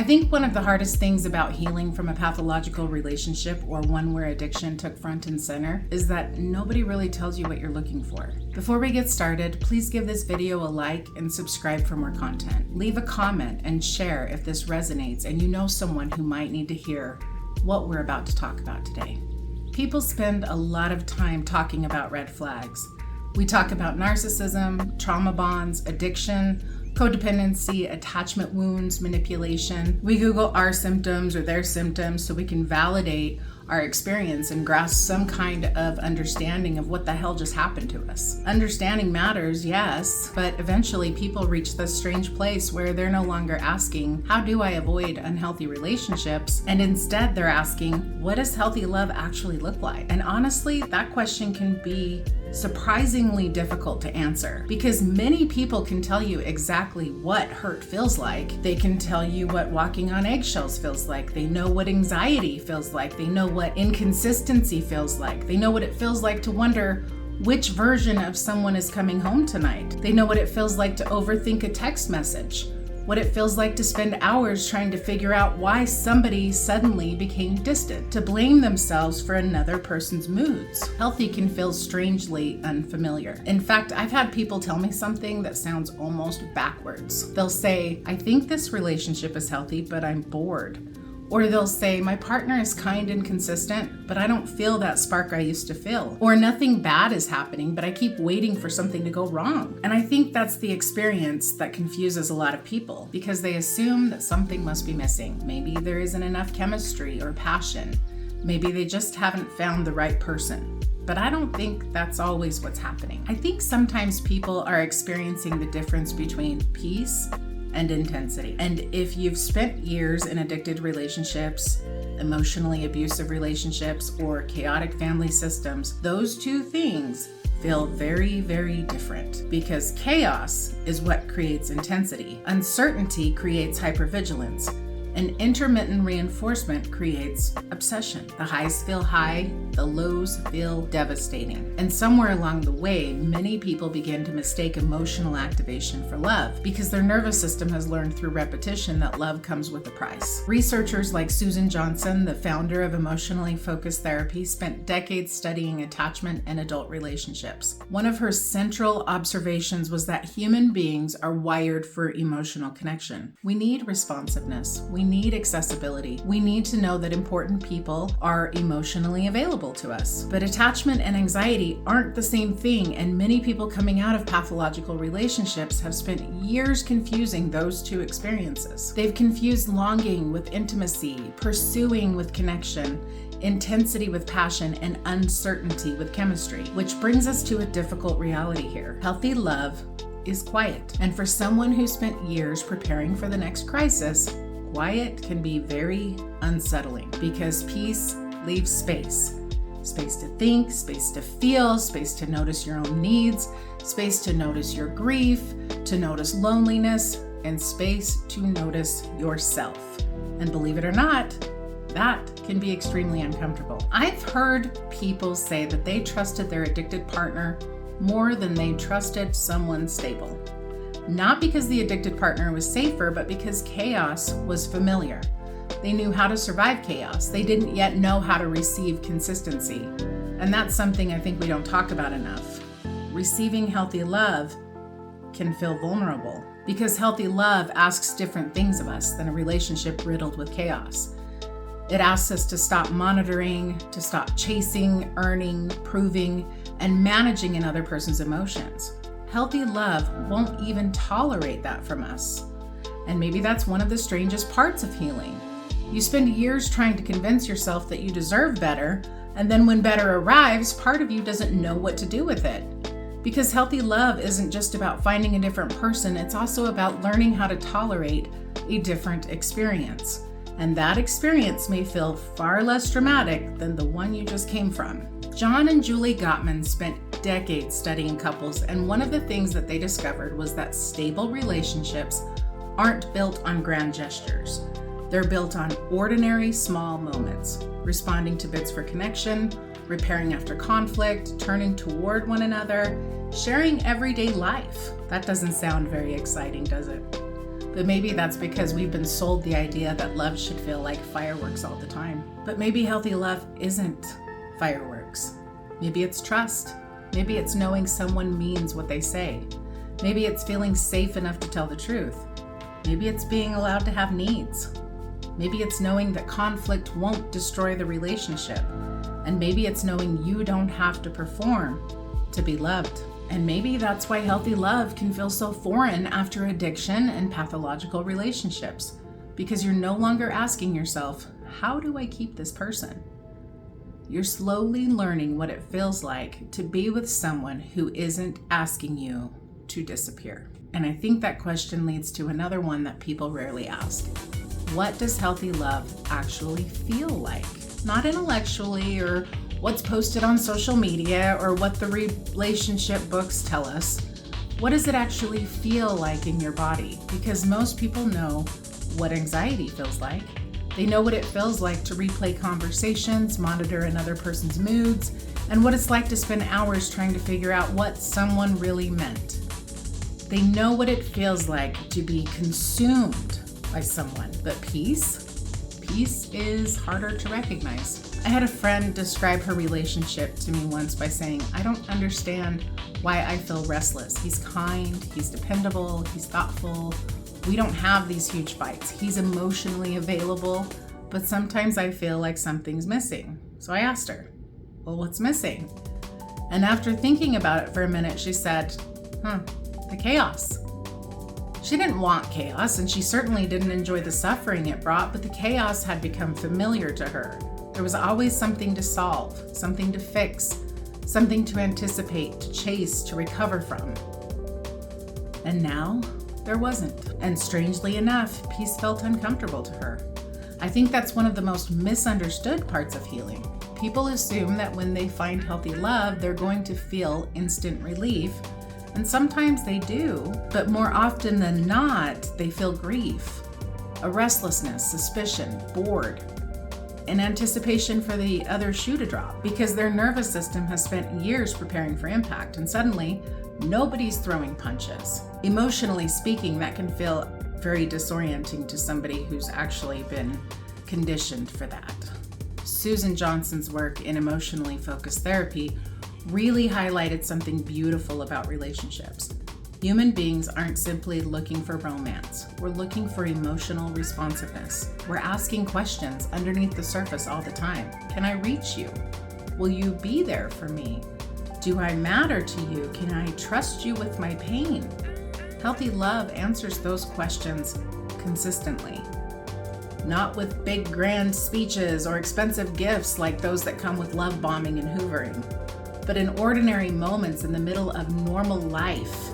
think one of the hardest things about healing from a pathological relationship, or one where addiction took front and center, is that nobody really tells you what you're looking for. Before we get started, please give this video a like and subscribe for more content. Leave a comment and share if this resonates and you know someone who might need to hear what we're about to talk about today. People spend a lot of time talking about red flags. We talk about narcissism, trauma bonds, addiction, codependency, attachment wounds, manipulation. We Google our symptoms or their symptoms so we can validate our experience and grasp some kind of understanding of what the hell just happened to us. Understanding matters, yes, but eventually people reach this strange place where they're no longer asking, how do I avoid unhealthy relationships? And instead they're asking, what does healthy love actually look like? And honestly, that question can be surprisingly difficult to answer because many people can tell you exactly what hurt feels like. They can tell you what walking on eggshells feels like. They know what anxiety feels like. They know what inconsistency feels like. They know what it feels like to wonder which version of someone is coming home tonight. They know what it feels like to overthink a text message. What it feels like to spend hours trying to figure out why somebody suddenly became distant, to blame themselves for another person's moods. Healthy can feel strangely unfamiliar. In fact, I've had people tell me something that sounds almost backwards. They'll say, I think this relationship is healthy, but I'm bored. Or they'll say, my partner is kind and consistent, but I don't feel that spark I used to feel. Or nothing bad is happening, but I keep waiting for something to go wrong. And I think that's the experience that confuses a lot of people because they assume that something must be missing. Maybe there isn't enough chemistry or passion. Maybe they just haven't found the right person. But I don't think that's always what's happening. I think sometimes people are experiencing the difference between peace and intensity. And if you've spent years in addicted relationships, emotionally abusive relationships, or chaotic family systems, those two things feel very, very different because chaos is what creates intensity. Uncertainty creates hypervigilance. And intermittent reinforcement creates obsession. The highs feel high, the lows feel devastating. And somewhere along the way, many people begin to mistake emotional activation for love because their nervous system has learned through repetition that love comes with a price. Researchers like Susan Johnson, the founder of emotionally focused therapy, spent decades studying attachment and adult relationships. One of her central observations was that human beings are wired for emotional connection. We need responsiveness. We need accessibility. We need to know that important people are emotionally available to us. But attachment and anxiety aren't the same thing, and many people coming out of pathological relationships have spent years confusing those two experiences. They've confused longing with intimacy, pursuing with connection, intensity with passion, and uncertainty with chemistry, which brings us to a difficult reality here. Healthy love is quiet. And for someone who spent years preparing for the next crisis, quiet can be very unsettling because peace leaves space. Space to think, space to feel, space to notice your own needs, space to notice your grief, to notice loneliness, and space to notice yourself. And believe it or not, that can be extremely uncomfortable. I've heard people say that they trusted their addicted partner more than they trusted someone stable. Not because the addicted partner was safer, but because chaos was familiar. They knew how to survive chaos. They didn't yet know how to receive consistency. And that's something I think we don't talk about enough. Receiving healthy love can feel vulnerable because healthy love asks different things of us than a relationship riddled with chaos. It asks us to stop monitoring, to stop chasing, earning, proving, and managing another person's emotions. Healthy love won't even tolerate that from us. And maybe that's one of the strangest parts of healing. You spend years trying to convince yourself that you deserve better, and then when better arrives, part of you doesn't know what to do with it. Because healthy love isn't just about finding a different person, it's also about learning how to tolerate a different experience. And that experience may feel far less dramatic than the one you just came from. John and Julie Gottman spent decades studying couples, and one of the things that they discovered was that stable relationships aren't built on grand gestures. They're built on ordinary small moments, responding to bids for connection, repairing after conflict, turning toward one another, sharing everyday life. That doesn't sound very exciting, does it? But maybe that's because we've been sold the idea that love should feel like fireworks all the time. But maybe healthy love isn't fireworks. Maybe it's trust. Maybe it's knowing someone means what they say. Maybe it's feeling safe enough to tell the truth. Maybe it's being allowed to have needs. Maybe it's knowing that conflict won't destroy the relationship. And maybe it's knowing you don't have to perform to be loved. And maybe that's why healthy love can feel so foreign after addiction and pathological relationships, because you're no longer asking yourself, how do I keep this person? You're slowly learning what it feels like to be with someone who isn't asking you to disappear. And I think that question leads to another one that people rarely ask. What does healthy love actually feel like? Not intellectually or what's posted on social media or what the relationship books tell us. What does it actually feel like in your body? Because most people know what anxiety feels like. They know what it feels like to replay conversations, monitor another person's moods, and what it's like to spend hours trying to figure out what someone really meant. They know what it feels like to be consumed by someone, but peace is harder to recognize. I had a friend describe her relationship to me once by saying, I don't understand why I feel restless. He's kind, he's dependable, he's thoughtful. We don't have these huge fights. He's emotionally available, but sometimes I feel like something's missing. So I asked her, well, what's missing? And after thinking about it for a minute, she said, the chaos. She didn't want chaos, and she certainly didn't enjoy the suffering it brought, but the chaos had become familiar to her. There was always something to solve, something to fix, something to anticipate, to chase, to recover from. And now, there wasn't. And strangely enough, peace felt uncomfortable to her. I think that's one of the most misunderstood parts of healing. People assume that when they find healthy love, they're going to feel instant relief. And sometimes they do, but more often than not, they feel grief, a restlessness, suspicion, bored, in anticipation for the other shoe to drop, because their nervous system has spent years preparing for impact, and suddenly, nobody's throwing punches. Emotionally speaking, that can feel very disorienting to somebody who's actually been conditioned for that. Susan Johnson's work in emotionally focused therapy really highlighted something beautiful about relationships. Human beings aren't simply looking for romance. We're looking for emotional responsiveness. We're asking questions underneath the surface all the time. Can I reach you? Will you be there for me? Do I matter to you? Can I trust you with my pain? Healthy love answers those questions consistently. Not with big grand speeches or expensive gifts like those that come with love bombing and hoovering, but in ordinary moments in the middle of normal life.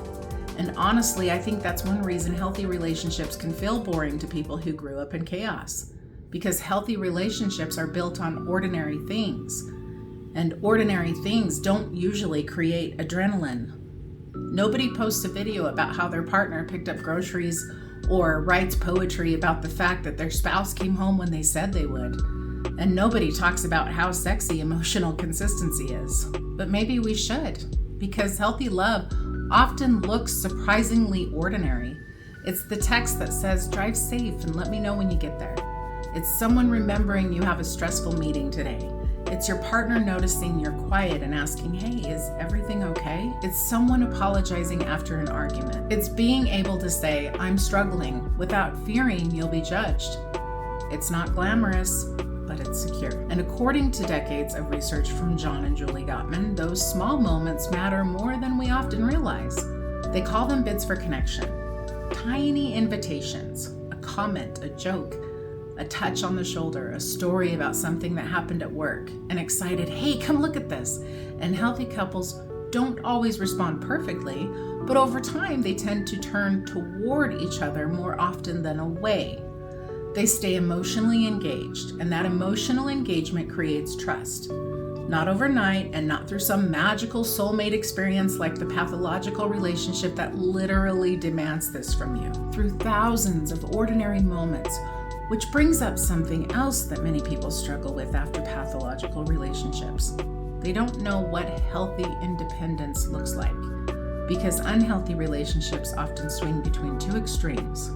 And honestly, I think that's one reason healthy relationships can feel boring to people who grew up in chaos, because healthy relationships are built on ordinary things. And ordinary things don't usually create adrenaline. Nobody posts a video about how their partner picked up groceries or writes poetry about the fact that their spouse came home when they said they would. And nobody talks about how sexy emotional consistency is. But maybe we should, because healthy love often looks surprisingly ordinary. It's the text that says, drive safe and let me know when you get there. It's someone remembering you have a stressful meeting today. It's your partner noticing you're quiet and asking, hey, is everything okay? It's someone apologizing after an argument. It's being able to say, I'm struggling, without fearing you'll be judged. It's not glamorous, but it's secure. And according to decades of research from John and Julie Gottman, those small moments matter more than we often realize. They call them bids for connection. Tiny invitations, a comment, a joke, a touch on the shoulder, a story about something that happened at work, an excited, hey, come look at this. And healthy couples don't always respond perfectly, but over time they tend to turn toward each other more often than away. They stay emotionally engaged, and that emotional engagement creates trust. Not overnight and not through some magical soulmate experience like the pathological relationship that literally demands this from you. Through thousands of ordinary moments, which brings up something else that many people struggle with after pathological relationships. They don't know what healthy independence looks like, because unhealthy relationships often swing between two extremes.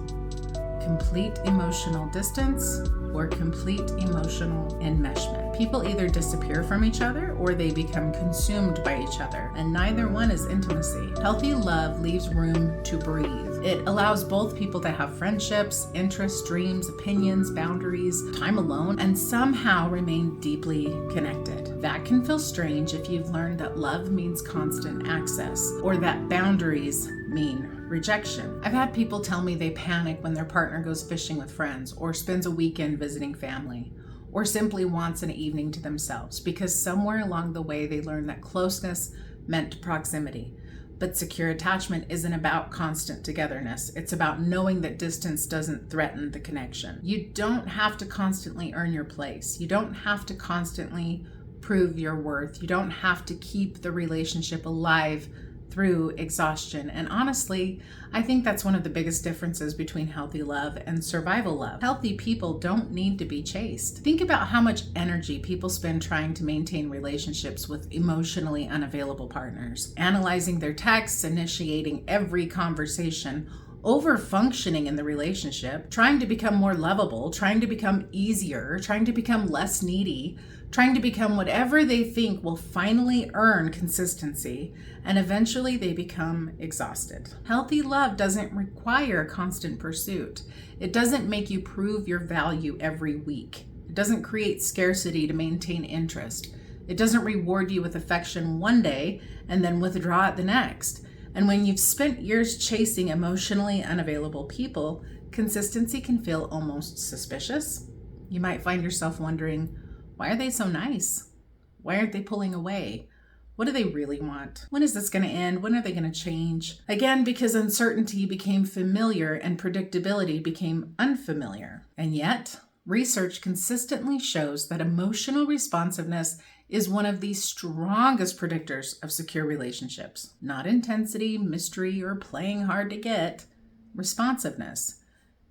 complete emotional distance or complete emotional enmeshment. People either disappear from each other or they become consumed by each other, and neither one is intimacy. Healthy love leaves room to breathe. It allows both people to have friendships, interests, dreams, opinions, boundaries, time alone, and somehow remain deeply connected. That can feel strange if you've learned that love means constant access, or that boundaries mean rejection. I've had people tell me they panic when their partner goes fishing with friends, or spends a weekend visiting family, or simply wants an evening to themselves, because somewhere along the way they learned that closeness meant proximity. But secure attachment isn't about constant togetherness. It's about knowing that distance doesn't threaten the connection. You don't have to constantly earn your place. You don't have to constantly prove your worth. You don't have to keep the relationship alive through exhaustion. And honestly, I think that's one of the biggest differences between healthy love and survival love. Healthy people don't need to be chased. Think about how much energy people spend trying to maintain relationships with emotionally unavailable partners, analyzing their texts, initiating every conversation, over-functioning in the relationship, trying to become more lovable, trying to become easier, trying to become less needy, trying to become whatever they think will finally earn consistency, and eventually they become exhausted. Healthy love doesn't require constant pursuit. It doesn't make you prove your value every week. It doesn't create scarcity to maintain interest. It doesn't reward you with affection one day and then withdraw it the next. And when you've spent years chasing emotionally unavailable people, consistency can feel almost suspicious. You might find yourself wondering, why are they so nice? Why aren't they pulling away? What do they really want? When is this going to end? When are they going to change? Again, because uncertainty became familiar and predictability became unfamiliar. And yet, research consistently shows that emotional responsiveness is one of the strongest predictors of secure relationships. Not intensity, mystery, or playing hard to get. Responsiveness.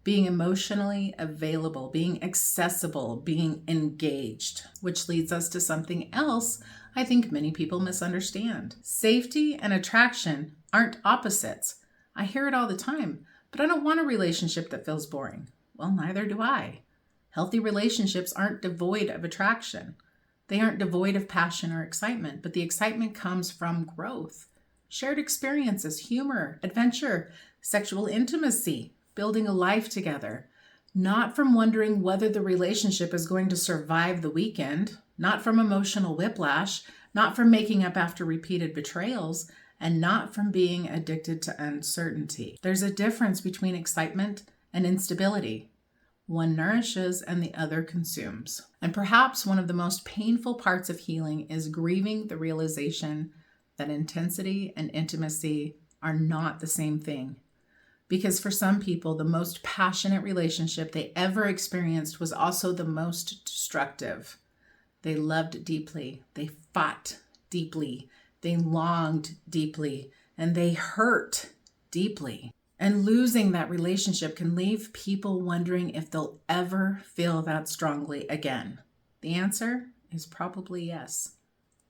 Being emotionally available, being accessible, being engaged, which leads us to something else I think many people misunderstand. Safety and attraction aren't opposites. I hear it all the time, but I don't want a relationship that feels boring. Well, neither do I. Healthy relationships aren't devoid of attraction. They aren't devoid of passion or excitement, but the excitement comes from growth, shared experiences, humor, adventure, sexual intimacy, building a life together, not from wondering whether the relationship is going to survive the weekend, not from emotional whiplash, not from making up after repeated betrayals, and not from being addicted to uncertainty. There's a difference between excitement and instability. One nourishes and the other consumes. And perhaps one of the most painful parts of healing is grieving the realization that intensity and intimacy are not the same thing. Because for some people, the most passionate relationship they ever experienced was also the most destructive. They loved deeply, they fought deeply, they longed deeply, and they hurt deeply. And losing that relationship can leave people wondering if they'll ever feel that strongly again. The answer is probably yes,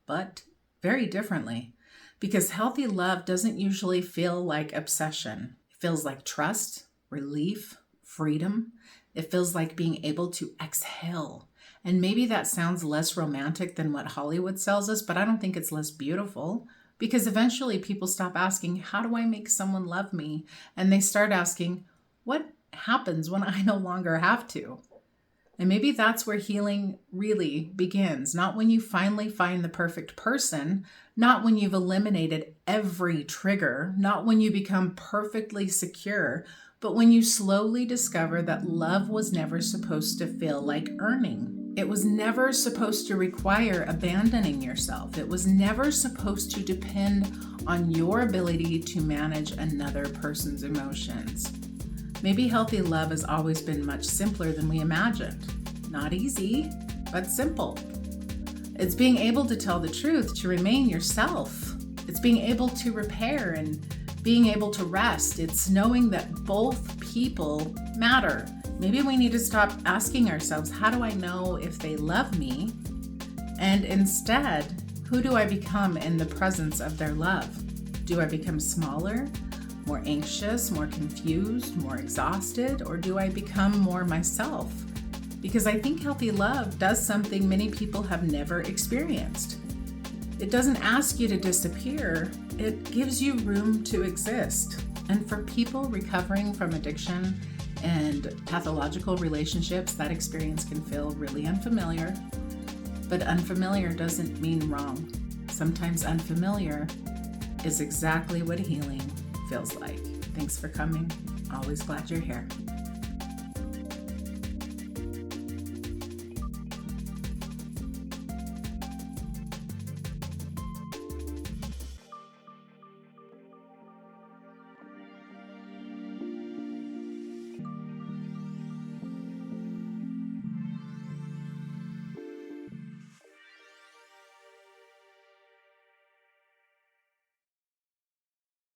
but very differently, because healthy love doesn't usually feel like obsession. It feels like trust, relief, freedom. It feels like being able to exhale. And maybe that sounds less romantic than what Hollywood sells us, but I don't think it's less beautiful. Because eventually people stop asking, how do I make someone love me? And they start asking, what happens when I no longer have to? And maybe that's where healing really begins. Not when you finally find the perfect person, not when you've eliminated every trigger, not when you become perfectly secure, but when you slowly discover that love was never supposed to feel like earning. It was never supposed to require abandoning yourself. It was never supposed to depend on your ability to manage another person's emotions. Maybe healthy love has always been much simpler than we imagined. Not easy, but simple. It's being able to tell the truth, to remain yourself. It's being able to repair and being able to rest. It's knowing that both people matter. Maybe we need to stop asking ourselves, how do I know if they love me? And instead, who do I become in the presence of their love? Do I become smaller? more anxious, more confused, more exhausted, or do I become more myself? Because I think healthy love does something many people have never experienced. It doesn't ask you to disappear, it gives you room to exist. And for people recovering from addiction and pathological relationships, that experience can feel really unfamiliar. But unfamiliar doesn't mean wrong. Sometimes unfamiliar is exactly what healing feels like. Thanks for coming. Always glad you're here.